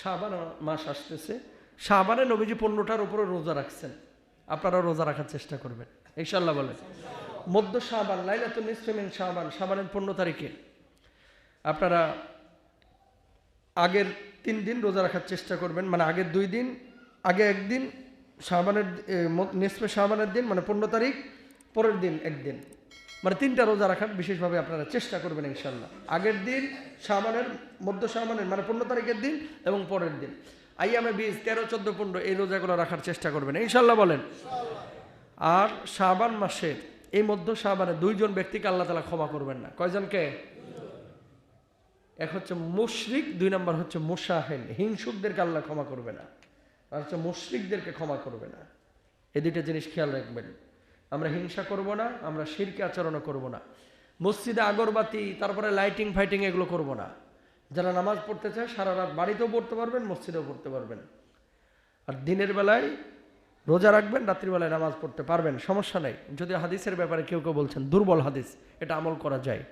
শাবান মাস আসতেছে, শাবানে নবীজি 15টার উপরে রোজা রাখছেন, আপনারা রোজা রাখার চেষ্টা করবেন ইনশাআল্লাহ বলেন। মধ্য শাবান, লাইলাতুন নিসফি মিন শাবান, শাবানের 15 তারিখে আপনারা আগের 3 দিন রোজা রাখার চেষ্টা করবেন, মানে আগের 2 দিন, আগে একদিন শাবানের নিসফে শাবানের দিন মানে 15 তারিখ, পরের দিন একদিন, মানে 3টা রোজা রাখার বিশেষভাবে আপনারা চেষ্টা করবেন ইনশাআল্লাহ। আগের দিন শাবানের, মধ্য শাবানের মানে 15 তারিখের দিন এবং পরের দিন আইয়ামে 20, 13, 14, 15 এই রোজাগুলো রাখার চেষ্টা করবেন ইনশাআল্লাহ বলেন। আর শাবান মাসের এই মধ্য শাবানে 2 জন ব্যক্তিকে আল্লাহ তাআলা ক্ষমা করবেন না। কয়জনকে? এক হচ্ছে মুশরিক, 2 নম্বর হচ্ছে মুশাহিন, হিংসুকদেরকে আল্লাহ ক্ষমা করবে না, আর হচ্ছে মুশরিকদেরকে ক্ষমা করবে না। এই 2টা জিনিস খেয়াল রাখবেন। আমরা হিংসা করব না, আমরা শিরকি আচরণও করব না, মসজিদে আগরবাতি তারপরে লাইটিং ফাইটিং এগুলো করব না। যারা নামাজ পড়তে চায় সারা রাত বাড়িতেও পড়তে পারবেন, মসজিদেও পড়তে পারবেন। আর দিনের বেলায় রোজা রাখবেন, রাত্রিবেলায় নামাজ পড়তে পারবেন, সমস্যা নেই। যদি হাদিসের ব্যাপারে কেউ কেউ বলছেন দুর্বল হাদিস, এটা আমল করা যায়।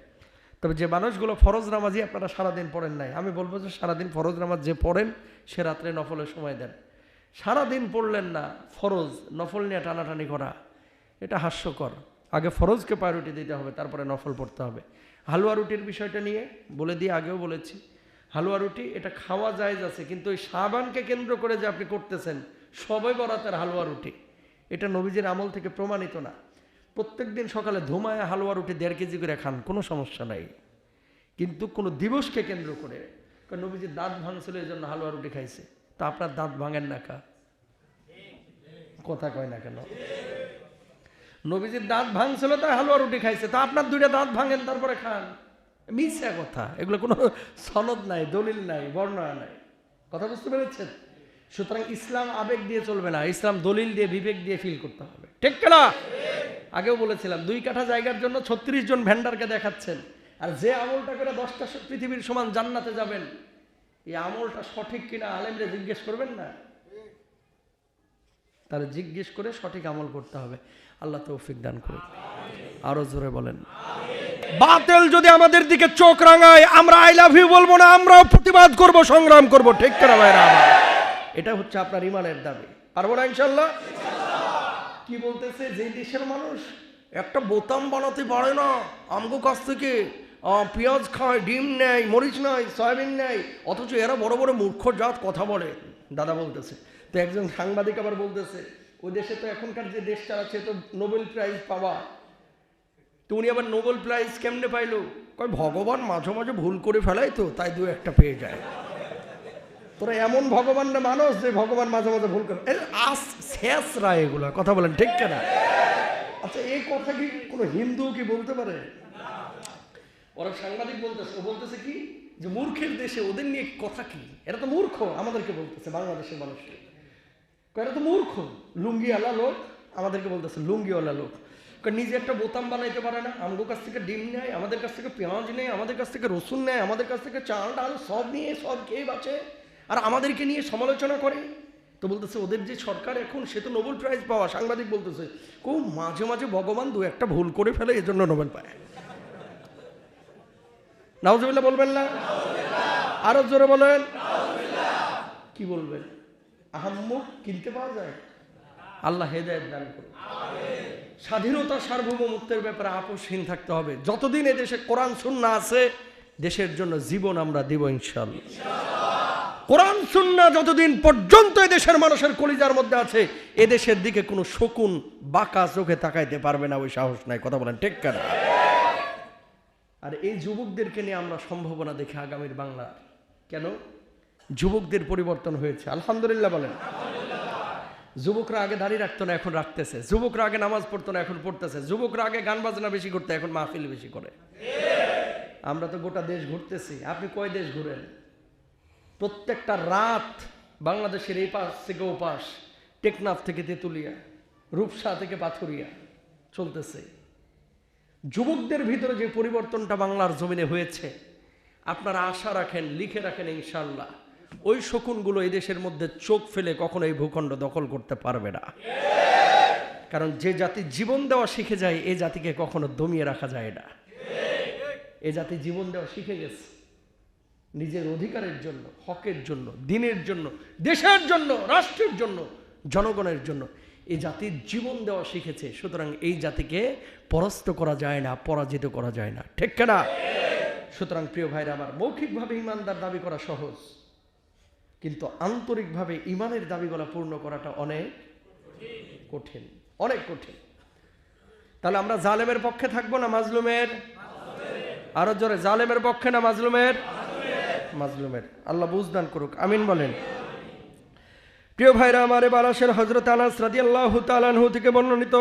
তবে যে মানুষগুলো ফরজ নামাজি আপনারা সারাদিন পড়েন নাই, আমি বলবো যে সারাদিন ফরজ নামাজ যে পড়েন সে রাত্রে নফলের সময় দেন। সারাদিন পড়লেন না, ফরজ নফল নিয়ে টানাটানি করা এটা হাস্যকর। আগে ফরজকে প্রায়োরিটি দিতে হবে, তারপরে নফল পড়তে হবে। হালুয়া রুটির বিষয়টা নিয়ে বলে দিয়ে আগেও বলেছি, হালুয়া রুটি এটা খাওয়া জায়েজ আছে, কিন্তু ওই শাবানকে কেন্দ্র করে যে আপনি করতেছেন সবাই বরাতের হালুয়া রুটি, এটা নবীজির আমল থেকে প্রমাণিত না। প্রত্যেক দিন সকালে ধুমায় হালুয়া রুটি 1.5 কেজি করে খান, কোনো সমস্যা নাই। কিন্তু কোনো দিবসকে কেন্দ্র করে, কারণ নবীজির দাঁত ভাঙছিল এই জন্য হালুয়া রুটি খাইছে, তা আপনার দাঁত ভাঙেন না কা? কথা কয় না কেন? নবীজির দাঁত ভাঙছিল তাই হালুয়া রুটি খাইছে, তা আপনার 2টা দাঁত ভাঙেন তারপরে খান, মিথ্যা কথা। এগুলো কোনো সনদ নাই, দলিল নাই, বর্ণনা নাই। কথা বুঝতে পেরেছেন? সুতরাং ইসলাম আবেগ দিয়ে চলবে না, ইসলাম দলিল দিয়ে বিবেক দিয়ে ফিল করতে হবে, ঠিক কিনা? আগেও বলেছিলাম 2 কাঠা জায়গার জন্য 36 জন ভেন্ডারকে দেখাচ্ছেন, আর যে আমলটা করে 10টা পৃথিবীর সমান জান্নাতে যাবেন, এই আমলটা সঠিক কিনা আলেমরে জিজ্ঞেস করবেন না? তাহলে জিজ্ঞেস করে সঠিক আমল করতে হবে। আল্লাহ তৌফিক দান করুন। আরো জোরে বলেন। বাতিল যদি আমাদের দিকে চোখ রাঙায়, আমরা আই লাভ ইউ বলবো না, আমরাও প্রতিবাদ করব, সংগ্রাম করব, ঠিক কিনা ভাইরা আমার? এটা হচ্ছে আপনার ইমানের দাবি। পারবো না ইনশাআল্লাহ? কি বলতেছে, যে দেশের মানুষ একটা বোতাম বানাতে পারে না, আমগো কাছ থেকে পেঁয়াজ খায়, ডিম নেয়, মরিচ নেয়, সয়াবিন নেয়, অথচ এরা বড় বড় মূর্খ জাত কথা বলে, দাদা বলতেছে। তো একজন সাংবাদিক আবার বলতেছে, ওই দেশে তো এখনকার যে দেশ চালাচ্ছে তো নোবেল প্রাইজ পাওয়া, তো উনি আবার নোবেল প্রাইজ কেমনে পাইলো? কয় ভগবান মাঝে মাঝে ভুল করে ফেলাই তো, তাই 2-1টা পেয়ে যায়। তোরা এমন ভগবান না মানুষ যে ভগবান মাঝে মাঝে ভুল করে, শেষরা এগুলো কথা বলেন, ঠিক কিনা? আচ্ছা, এই কথা কি কোনো হিন্দু কি বলতে পারে? ওরা সাংবাদিক বলতেছে, ও বলতেছে কি যে মূর্খের দেশে ওদের নিয়ে কথা কি, এরা তো মূর্খ, আমাদেরকে বলতেছে বাংলাদেশের মানুষকে, এরা তো মূর্খ, লুঙ্গিওয়ালা লোক, আমাদেরকে বলতেছে লুঙ্গিওয়ালা লোক। নিজে একটা বোতাম বানাইতে পারে না, আমাদের কাছ থেকে ডিম নেয়, আমাদের কাছ থেকে পেঁয়াজ নেয়, আমাদের কাছ থেকে রসুন নেয়, আমাদের কাছ থেকে চাল ডাল সব নিয়ে সব খেয়ে বাঁচে, আর আমাদেরকে নিয়ে সমালোচনা করে। তো বলতেছে ওদের যে সরকার এখন, সে তো নোবেল প্রাইজ পাওয়া। সাংবাদিক বলতেছে খুব মাঝে মাঝে ভগবান 2-1টা ভুল করে ফেলে, এজন্য নোবেল পায়। নাউজুবিল্লাহ বলবেন না? আরো জোরে বলেন। কি বলবেন? আহাম্মক কিনতে পাওয়া যায়? আল্লাহ হেদায়েত দান করুন। স্বাধীনতা সার্বভৌমত্বের ব্যাপারে আপোষহীন থাকতে হবে। যতদিন এদেশে কোরআন সুন্নাহ আছে, দেশের জন্য জীবন আমরা দিব ইনশাআল্লাহ। কোরআন সুন্নাহ যতদিন পর্যন্ত এদেশের মানুষের কলিজার মধ্যে আছে, এদেশের দিকে কোনো শকুন বাঁকা চোখে তাকাইতে পারবে না, ওই সাহস নাই। কথা বলেন, ঠিক কিনা? আর এই যুবকদেরকে নিয়ে আমরা সম্ভাবনা দেখি আগামীর বাংলা। কেন? যুবকদের পরিবর্তন হয়েছে, আলহামদুলিল্লাহ বলেন। যুবকরা আগে দাঁড়িয়ে রাখতো না, এখন রাখতেছে। যুবকরা আগে নামাজ পড়তো না, এখন পড়তেছে। যুবকরা আগে গান বাজনা বেশি করতো, এখন মাহফিল বেশি করে। আমরা তো গোটা দেশ ঘুরতেছি, আপনি কয় দেশ ঘুরেন? প্রত্যেকটা রাত বাংলাদেশের এই পাশ থেকে ও পাশ, টেকনাফ থেকে তেঁতুলিয়া, রূপসা থেকে পাথুরিয়া চলতেছে। যুবকদের ভিতরে যে পরিবর্তনটা বাংলার জমিনে হয়েছে, আপনারা আশা রাখেন, লিখে রাখেন ইনশাআল্লাহ, ওই শকুনগুলো এই দেশের মধ্যে চোখ ফেলে কখনো এই ভূখণ্ড দখল করতে পারবে না। কারণ যে জাতি জীবন দেওয়া শিখে যায়, এই জাতিকে কখনো দমিয়ে রাখা যায় না। এই জাতি জীবন দেওয়া শিখে গেছে। নিজের অধিকারের জন্য, হকের জন্য, দিনের জন্য, দেশের জন্য, রাষ্ট্রের জন্য, জনগণের জন্য এই জাতির জীবন দেওয়া শিখেছে। সুতরাং এই জাতিকে পরাস্ত করা যায় না, পরাজিত করা যায় না, ঠিক না? সুতরাং প্রিয় ভাইরা আমার, মৌখিকভাবে ইমানদার দাবি করা সহজ, কিন্তু আন্তরিকভাবে ইমানের দাবিগুলো পূর্ণ করাটা অনেক কঠিন, অনেক কঠিন। তাহলে আমরা জালেমের পক্ষে থাকবো না মাজলুমের? আরো জোরে, জালেমের পক্ষে না মাজলুমের? মাজলুমের। আল্লাহ বুঝদান করুক, আমিন বলেন। প্রিয় ভাইরা আমার, বারাসের হযরত আনাস রাদিয়াল্লাহু তাআলা আনহু থেকে বর্ণিত,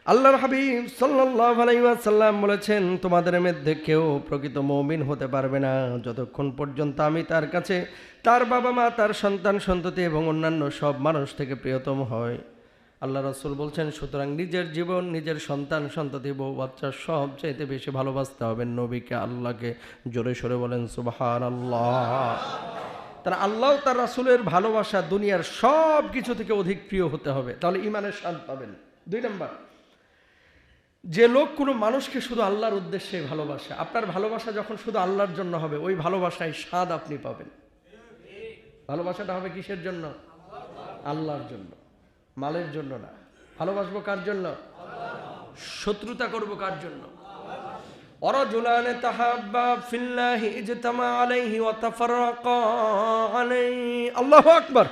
আল্লাহর হাবিব সাল্লাল্লাহু আলাইহি ওয়াসাল্লাম বলেছেন, তোমাদের মধ্যে কেউ প্রকৃত মুমিন হতে পারবে না যতক্ষণ পর্যন্ত আমি তার কাছে তার বাবা মা, তার সন্তান সন্ততি এবং অন্যান্য সব মানুষ থেকে প্রিয়তম হয়। আল্লাহ রাসূল বলছেন, সুতরাং নিজের জীবন, নিজের সন্তান সন্ততি, বউ বাচ্চা সব চাইতে বেশি ভালোবাসতে হবে নবীকে, আল্লাহকে। জোরে সরে বলেন সুবহানাল্লাহ। তারা আল্লাহ তার রাসূলের ভালোবাসা দুনিয়ার সব কিছু থেকে অধিক প্রিয় হতে হবে, তাহলে ইমানের স্বাদ পাবেন। 2 নম্বর, যে লোক কোনো মানুষকে শুধু আল্লাহর উদ্দেশ্যে ভালোবাসে, আপনার ভালোবাসা যখন শুধু আল্লাহর জন্য হবে, ওই ভালোবাসায় স্বাদ আপনি পাবেন। ভালোবাসাটা হবে কিসের জন্য? আল্লাহর জন্য, মালের জন্য না। ভালোবাসবো কার জন্য? শত্রুতা করব কার জন্য? ওয়ারাজুলানে তাহাব্বা ফিল্লাহি ইজতামা আলাইহি ওয়া তাফাররাকা আলাইহি। আল্লাহু আকবার।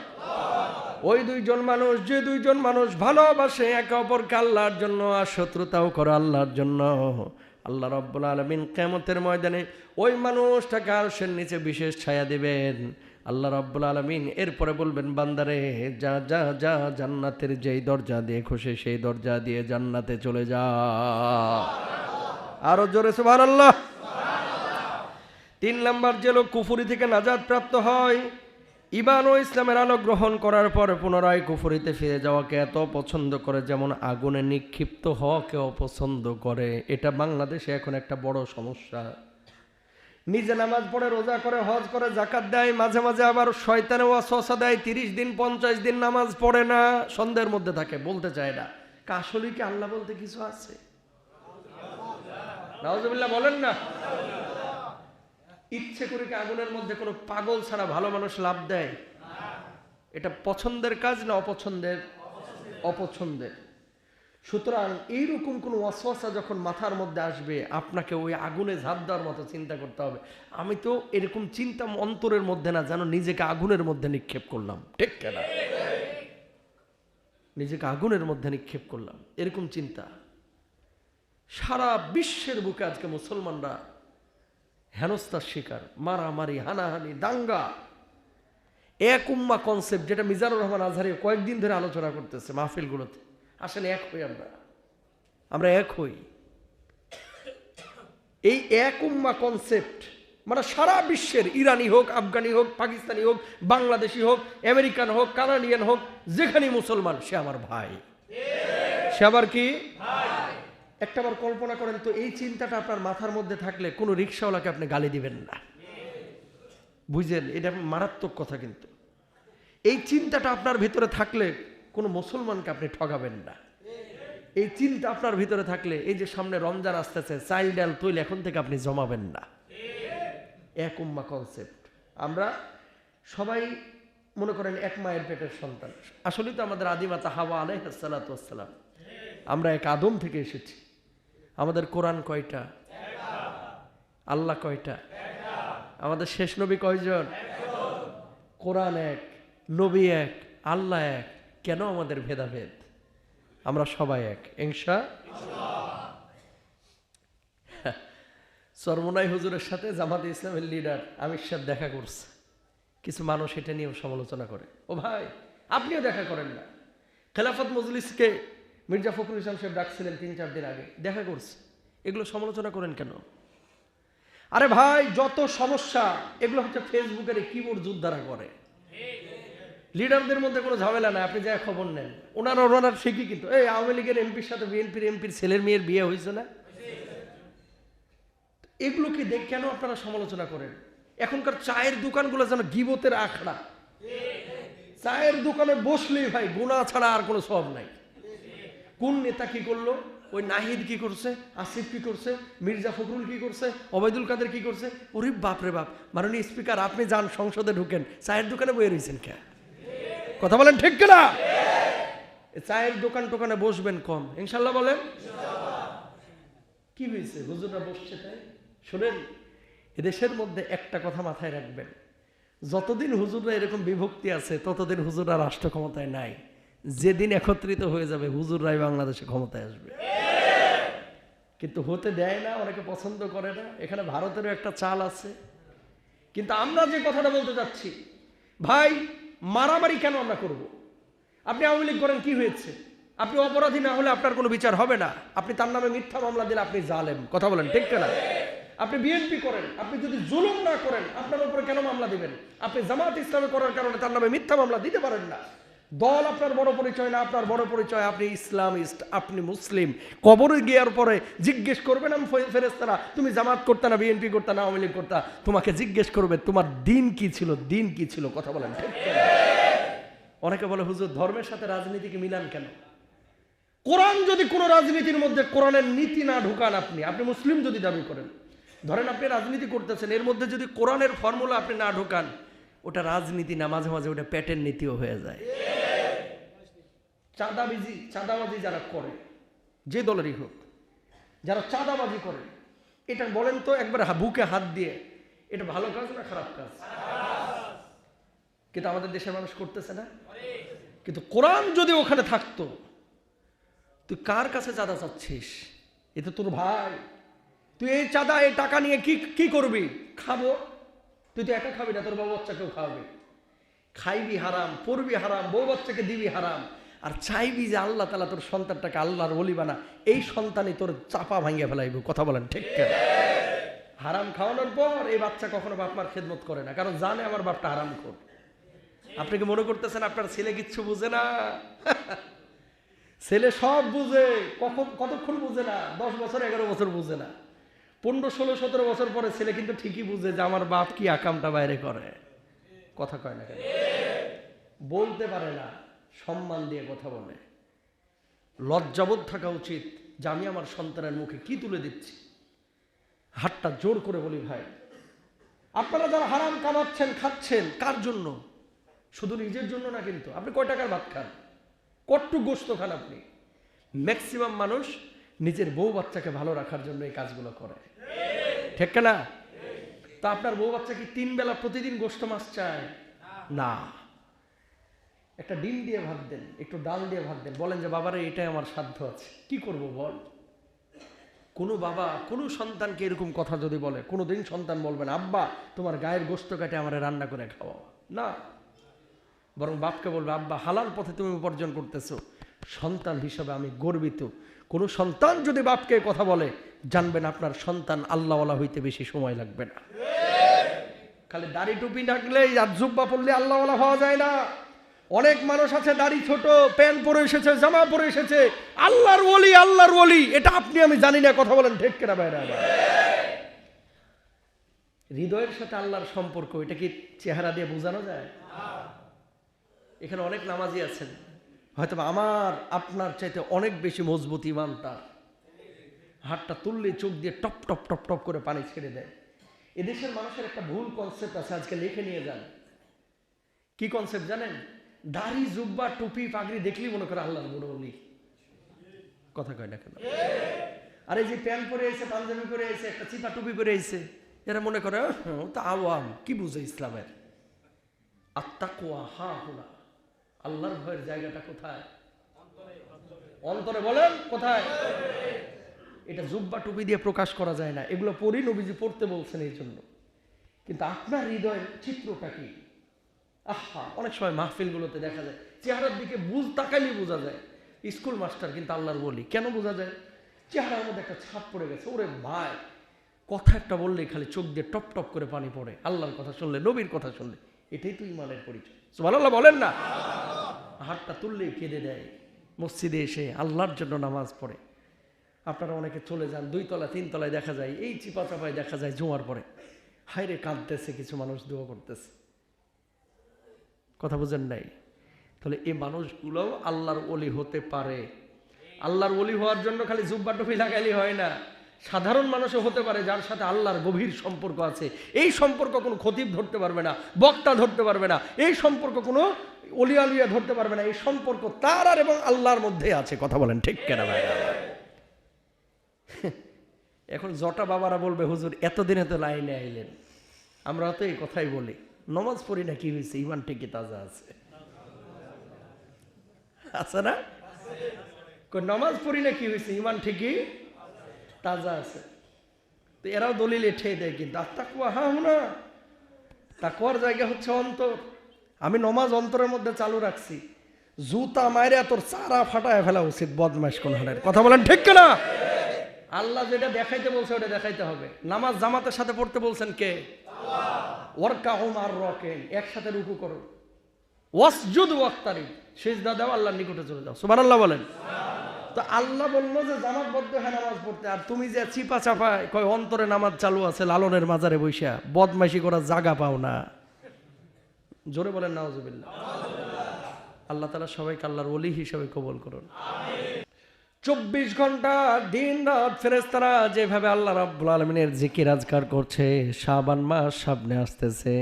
ওই দুইজন মানুষ, যে দুইজন মানুষ ভালোবাসে একে অপরকে আল্লাহর জন্য আর শত্রুতাও করে আল্লাহর জন্য, আল্লাহ রাব্বুল আলামিন কিয়ামতের ময়দানে ওই মানুষটাকে আরশের নিচে বিশেষ ছায়া দিবেন। আল্লাহ রাব্বুল আলামিন এরপরে বলবেন, বান্দারে যা যা যা, জান্নাতের যেই দরজা দিয়ে খুশি সেই দরজা দিয়ে জান্নাতে চলে যা। আরো জোরে সুবহানাল্লাহ। 3 নম্বর, যে লোক কুফরি থেকে নাজাত প্রাপ্ত হয়, ঈমান ও ইসলামের আলো গ্রহণ করার পর পুনরায় কুফরিতে ফিরে যাওয়াকে এত পছন্দ করে, যেমন আগুনে নিক্ষিপ্ত হওয়াকে অপছন্দ করে। এটা বাংলাদেশে এখন একটা বড় সমস্যা। নিজে নামাজ পড়ে, রোজা করে, হজ করে, যাকাত দেয়, মাঝে মাঝে আবার শয়তানে ওয়াসওয়াসা দেয়, 30 দিন 50 দিন নামাজ পড়ে না, সন্দেহের মধ্যে থাকে, বলতে চায় না। আসলে কি আল্লাহ বলতে কিছু আছে? নাউজুবিল্লাহ বলেন না। ইচ্ছে করে কি আগুনের মধ্যে কোনো পাগল ছাড়া ভালো মানুষ লাভ দেয়? এটা পছন্দের কাজ না অপছন্দের? অপছন্দের। সুতরাং এইরকম কোন ওয়াসওয়াসা যখন মাথার মধ্যে আসবে, আপনাকে ওই আগুনে ঝাঁপ দেওয়ার মতো চিন্তা করতে হবে, আমি তো এরকম চিন্তা অন্তরের মধ্যে না, যেন নিজেকে আগুনের মধ্যে নিক্ষেপ করলাম, ঠিক না? নিজেকে আগুনের মধ্যে নিক্ষেপ করলাম, এরকম চিন্তা। সারা বিশ্বের বুকে আজকে মুসলমানরা হেনস্থার শিকার, মারামারি, হানাহানি, দাঙ্গা। এক উম্মা কনসেপ্ট, যেটা মিজানুর রহমান আজহারি কয়েকদিন ধরে আলোচনা করতেছে মাহফিলগুলোতে। আসেন এক হই, আমরা এক হই। এই এক উম্মা কনসেপ্ট মানে সারা বিশ্বের, ইরানি হোক, আফগানি হোক, পাকিস্তানি হোক, বাংলাদেশি হোক, আমেরিকান হোক, কানাডিয়ান হোক, যেখানে মুসলমান সে আমার ভাই, সে আবার কি একটাবার কল্পনা করেন তো, এই চিন্তাটা আপনার মাথার মধ্যে থাকলে কোনো রিক্সাওয়ালাকে আপনি গালি দিবেন না, বুঝলেন? এটা মারাত্মক কথা। কিন্তু এই চিন্তাটা আপনার ভিতরে থাকলে কোনো মুসলমানকে আপনি ঠগাবেন না। এই চিন্তা আপনার ভিতরে থাকলে, এই যে সামনে রমজান আসতেছে, চাইল ডাল তৈল এখন থেকে আপনি জমাবেন না। এক উম্মা কনসেপ্ট। আমরা সবাই মনে করেন এক মায়ের পেটের সন্তান। আসলে তো আমাদের আদিমাতা হাওয়া আলাইহিস সালাতু ওয়াস সালাম, আমরা এক আদম থেকে এসেছি। আমাদের কোরআন কয়টা? আল্লাহ কয়টা? আমাদের শেষ নবী কয়জন? কোরআন এক, নবী এক, আল্লাহ এক। কেন আমাদের ভেদাভেদ? আমরা সবাই এক ইনশাআল্লাহ। চরমোনাই হুজুরের সাথে জামাতে ইসলামের লিডার আমির সাহেব দেখা করছে। কিছু মানুষ এটা নিয়েও সমালোচনা করে, ও ভাই আপনিও দেখা করেন না। খেলাফত মজলিসকে মির্জা ফখরুল ইসলাম সাহেব ডাকছিলেন 3-4 দিন আগে, দেখা করছে। এগুলো সমালোচনা করেন কেন? আরে ভাই, যত সমস্যা এগুলো হচ্ছে ফেসবুকের কিবোর্ড যোদ্ধারা করে। লিডারদের মধ্যে কোনো ঝামেলা নাই, আপনি যা খবর নেন। ওনার ঠিকই, কিন্তু এই আওয়ামী লীগের এমপির সাথে বিএনপির এমপির ছেলের মেয়ের বিয়ে হয়েছে না, এগুলোকে দেখ কেন আপনারা সমালোচনা করেন? এখনকার চায়ের দোকানগুলো যেন গিবতের আখড়া। চায়ের দোকানে বসলেই ভাই গুনাহ ছাড়া আর কোনো সওয়াব নাই। কোন নেতা কি করলো, ওই নাহিদ কি করছে, আসিফ কি করছে, মির্জা ফখরুল কি করছে, ওবায়দুল কাদের কি করছে, ওরে বাপ রে বাপ। মাননীয় স্পিকার, আপনি যান সংসদে ঢুকেন, চায়ের দোকানে বয়ে রয়েছেন কে? কথা বলেন ঠিক কিনা? চায়ের দোকানে বসবেন কম, ইনশাল্লাহ বলেন। কি হয়েছে হুজুররা বসছে তাই? শোনেন, এদেশের মধ্যে একটা কথা মাথায় রাখবেন, যতদিন হুজুররা এরকম বিভক্তি আছে ততদিন হুজুররা রাষ্ট্র ক্ষমতায় নাই। যেদিন একত্রিত হয়ে যাবে হুজুররাই বাংলাদেশে ক্ষমতায় আসবে। কিন্তু হতে দেয় না, অনেকে পছন্দ করে না। এখানে ভারতেরও একটা চাল আছে। কিন্তু আমরা যে কথাটা বলতে চাচ্ছি, ভাই মারামারি কেন আমরা করব? আপনি আওয়ামী লীগ করেন, কি হয়েছে? আপনি অপরাধী না হলে আপনার কোনো বিচার হবে না। আপনি তার নামে মিথ্যা মামলা দিলে আপনি জালেম। কথা বলেন ঠিক না? আপনি বিএনপি করেন, আপনি যদি জুলুম না করেন আপনার উপরে কেন মামলা দিবেন? আপনি জামাত ইসলামী করার কারণে তার নামে মিথ্যা মামলা দিতে পারেন না। দল আপনার বড় পরিচয় না, আপনার বড় পরিচয় আপনি ইসলামিস্ট, আপনি মুসলিম। কবরে গিয়ার পরে জিজ্ঞেস করবেন আমি ফেরেশতারা, তুমি জামাত করতে না, বিএনপি করতে না, আওয়ামী লীগ করতে? তোমাকে জিজ্ঞেস করবে তোমার দিন কি ছিল, দিন কি ছিল। কথা বলেন ঠিক না? অনেকে বলে হুজুর ধর্মের সাথে রাজনীতিকে মিলান কেন? কোরআন যদি কোনো রাজনীতির মধ্যে কোরআনের নীতি না ঢুকান, আপনি মুসলিম যদি দাবি করেন, ধরেন আপনি রাজনীতি করতেছেন, এর মধ্যে যদি কোরআনের ফর্মুলা আপনি না ঢোকান, ওটা রাজনীতি না, মাঝে মাঝে ওটা প্যাটের নীতিও হয়ে যায়। চাঁদাবাজি যারা করে, যে দলেরই হোক, যারা চাঁদাবাজি করে, এটা বলেন তো একবার বুকে হাত দিয়ে, এটা ভালো কাজ না খারাপ কাজ? কিন্তু আমাদের দেশের মানুষ করতেছে না। কিন্তু কোরআন যদি ওখানে থাকতো, তুই কার কাছে চাঁদা চাচ্ছিস? এ তো তোর ভাই। তুই এই চাঁদা, এই টাকা নিয়ে কি করবি? খাবো। তুই তো একা খাবি না, তোর বউ বাচ্চাকেও খাওয়াবি। খাইবি হারাম, পড়বি হারাম, বউ বাচ্চাকে দিবি হারাম, আর চাইবি যে আল্লাহ তাআলা তোর সন্তানটাকে আল্লাহর ওলি বানা। এই সন্তানই তোর চাপা ভাঙিয়ে ফেলাইব। কথা বলেন ঠিক কেন? হারাম খাওয়ানোর পর এই বাচ্চা কখনো বাপ মার খেদমত করে না, কারণ জানে আমার বাপটা হারাম খোর। আপনি কি মনে করতেছেন আপনার ছেলে কিচ্ছু বুঝে না? ছেলে সব বুঝে। কতক্ষণ বুঝে না? 10 বছর 11 বছর বুঝে না। 15, 16, 17 বছর পরে ছেলে কিন্তু ঠিকই বুঝে যে আমার বাপ কি আকামটা বাইরে করে। কথা কয় না কেন? বলতে পারে না, সম্মান দিয়ে কথা বলে। লজ্জাবোধ থাকা উচিত যে আমি আমার সন্তানের মুখে কি তুলে দিচ্ছি। হাতটা জোর করে বলি, ভাই আপনারা যারা হারাম কামাচ্ছেন, খাচ্ছেন, কার জন্য? শুধু নিজের জন্য না কিন্তু। আপনি কয় টাকার ভাত খান, কট্টু গোস্ত খান আপনি? ম্যাক্সিমাম মানুষ নিজের বউ বাচ্চাকে ভালো রাখার জন্য এই কাজগুলো করে, ঠিক না? তা আপনার বউ বাচ্চা কি 3 বেলা প্রতিদিন গোস্ত মাছ চায়? না। একটা ডিম দিয়ে ভাত দেন, একটু ডাল দিয়ে ভাত দেন, বলেন যে বাবারে এটাই আমার সাধ্য আছে, কি করব বল। কোনো বাবা কোনো সন্তানকে এরকম কথা যদি বলে, কোনোদিন সন্তান বলবে না আব্বা তোমার গায়ের গোস্ত কাটে আমার রান্না করে খাওয়া, না। বরং বাপকে বলবে আব্বা হালাল পথে তুমি উপার্জন করতেছো, সন্তান হিসাবে আমি গর্বিত। কোনো সন্তান যদি বাপকে কথা বলে, জানবেন আপনার সন্তান আল্লাহওয়ালা হইতে বেশি সময় লাগবে না। খালি দাড়ি টুপি রাখলেই আর জুব্বা পরলে আল্লাহওয়ালা হওয়া যায় না। অনেক মানুষ আছে দাড়ি ছোট, প্যান্ট পরে এসেছে, জামা পরে এসেছে, আল্লাহর ওলি, আল্লাহর ওলি। এটা আপনি আমি জানি না। কথা বলেন ঠিক কিনা ভাইরা? হৃদয়ের সাথে আল্লাহর সম্পর্ক, এটা কি চেহারা দিয়ে বোঝানো যায়? এখানে অনেক নামাজি আছেন, হয়তো আমার আপনার চাইতে অনেক বেশি মজবুত ইমান তার। হাতটা তুললে চোখ দিয়ে টপ টপ টপ টপ করে পানি ছেড়ে দেয়। এদেশের মানুষের একটা ভুল কনসেপ্ট আছে, আজকে লিখে নিয়ে যান। কি কনসেপ্ট জানেন? দাড়ি, জুব্বা, টুপি, পাগড়ি দেখলেই মনে করে আল্লাহর বড় ওলি। কথা কয় না কেন? আর এই যে প্যান্ট পরে এসে, পাঞ্জাবি পরে এসে, একটা চিপা টুপি পরে এসে, এরা মনে করে তা আওয়াম, কি বুঝে ইসলামের। আত্তাকওয়া হা হুনা, আল্লাহর ভয়ের জায়গাটা কোথায়? অন্তরে। বলেন কোথায়? এটা জুব্বা টুপি দিয়ে প্রকাশ করা যায় না। এগুলো পড়ি, নবীজি পড়তে বলছেন এই জন্য। কিন্তু আপনার হৃদয়ের চিত্রটা কি? আহা, অনেক সময় মাহফিলগুলোতে দেখা যায় চেহারার দিকে তাকাইলে বোঝা যায় স্কুল মাস্টার কিন্তু আল্লাহর ওলি। কেন বোঝা যায়? চেহারার মধ্যে একটা ছাপ পড়ে গেছে। ওরে ভাই, কথা একটা বললেই খালি চোখ দিয়ে টপ টপ করে পানি পড়ে, আল্লাহর কথা শুনলে, নবীর কথা শুনলে। এটাই তো ইমানের পরিচয়। সুবহানাল্লাহ বলেন না? হাতটা তুললেই কেঁদে দেয়। মসজিদে এসে আল্লাহর জন্য নামাজ পড়ে। আপনারা অনেকে চলে যান 2 তলা 3 তলায়, দেখা যায় এই চিপা চাপায় দেখা যায় জুমার পরে হায়রে কাঁদতেছে, কিছু মানুষ দোয়া করতেছে। কথা বুঝেন নাই? তাহলে এই মানুষগুলোও আল্লাহর ওলি হতে পারে। আল্লাহর ওলি হওয়ার জন্য খালি জুব্বা টুপি লাগাইলে হয় না, সাধারণ মানুষও হতে পারে যার সাথে আল্লাহর গভীর সম্পর্ক আছে। এই সম্পর্ক কোনো খতিব ধরতে পারবে না, বক্তা ধরতে পারবে না, এই সম্পর্ক কোনো অলিয়ালিয়া ধরতে পারবে না। এই সম্পর্ক তার আর এবং আল্লাহর মধ্যে আছে। কথা বলেন ঠিক কেনা ভাই? এখন জটা বাবারা বলবে হুজুর এতদিনে তো লাইনে আইলেন, আমরা তো এই কথাই বলি, নমাজ পড়ি না কি হয়েছে, ইমান ঠিকই তাজা আছে। আছে না? নমাজ পড়ি না কি হয়েছে, ইমান ঠিকই তাজা আছে। তো এরাও দলিল এঠে দেয়, কিন্তু আত্মাকুয়া হা না, তাকওয়ার জায়গা হচ্ছে অন্তর। আমি নমাজ অন্তরের মধ্যে চালু রাখছি, জুতা মাইরে তোর চারা ফাটায় ফেলা উচিত বদমাইশ কোন হারের। কথা বলেন ঠিক না? আল্লাহ যেটা দেখাইতে বলছে ওটা দেখাইতে হবে। নামাজ জামাতের সাথে পড়তে বলছেন কে? ওয়ারকাহুম আর রাকিন, একসাথে রুকু করো, ওয়াসজুদ ওয়াক্তারিব, সিজদা দাও, আল্লাহর নিকটে চলে যাও। সুবহানাল্লাহ বলেন। তো আল্লাহ বললো যে জামাতবদ্ধ হ্যাঁ নামাজ পড়তে, আর তুমি যে চিপা চাপায় কয় অন্তরে নামাজ চালু আছে, লালনের মাজারে বৈশা বদমাইশি করার জায়গা পাও না। জোরে বলেন নাউজুবিল্লাহ। আল্লাহ তাআলা সবাইকে আল্লাহর ওলি হিসেবে কবুল করুন। 24 ঘন্টা দিন রাত ফেরেশতারা যেভাবে আল্লাহ রাব্বুল আলামিনের জিকির আজকার করছে, শাবান মাস সামনে আসতেছে,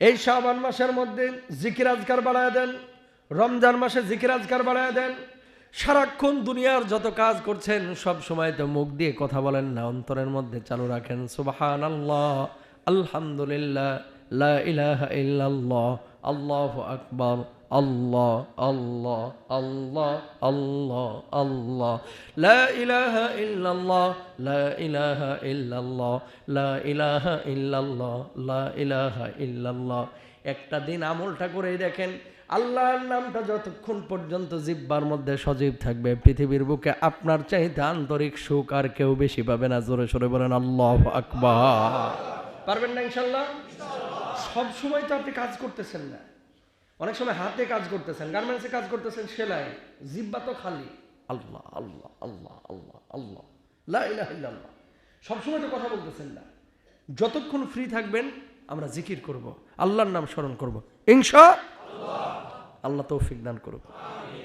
এই শাবান মাসের মধ্যে জিকির আজকার বাড়ায় দেন, রমজান মাসে জিকির আজকার বাড়ায় দেন। সারাক্ষণ দুনিয়ার যত কাজ করছেন সব সময় তো মুখ দিয়ে কথা বলেন না, অন্তরের মধ্যে চালু রাখেন সুবহানাল্লাহ, আলহামদুলিল্লাহ, লা ইলাহা ইল্লাল্লাহ, আল্লাহু আকবার, আল্লাহ আল্লাহ আল্লাহ আল্লাহ আল্লাহ, লা ইলাহা ইল্লাল্লাহ, লা ইলাহা ইল্লাল্লাহ, লা ইলাহা ইল্লাল্লাহ, লা ইলাহা ইল্লাল্লাহ। একটা দিন আমলটা করেই দেখেন, আল্লাহর নামটা যতক্ষণ পর্যন্ত জিহ্বার মধ্যে সজীব থাকবে, পৃথিবীর বুকে আপনার চাইতে আন্তরিক সুখ আর কেউ বেশি পাবে না। জোরে সরে বলেন আল্লাহু আকবার। পারবেন না ইনশাআল্লাহ? সব সময় তো আপনি কাজ করতেছেন না, অনেক সময় হাতে কাজ করতেছেন, গার্মেন্টসে কাজ করতেছেন, সেলাই, জিহ্বা তো খালি আল্লাহ আল্লাহ আল্লাহ আল্লাহ আল্লাহ, লা ইলাহা ইল্লাল্লাহ। সবসময় তো কথা বলতেছেন না। যতক্ষণ ফ্রি থাকবেন আমরা জিকির করব, আল্লাহর নাম স্মরণ করব, ইনশাআল্লাহ। আল্লাহ তৌফিক দান করুক।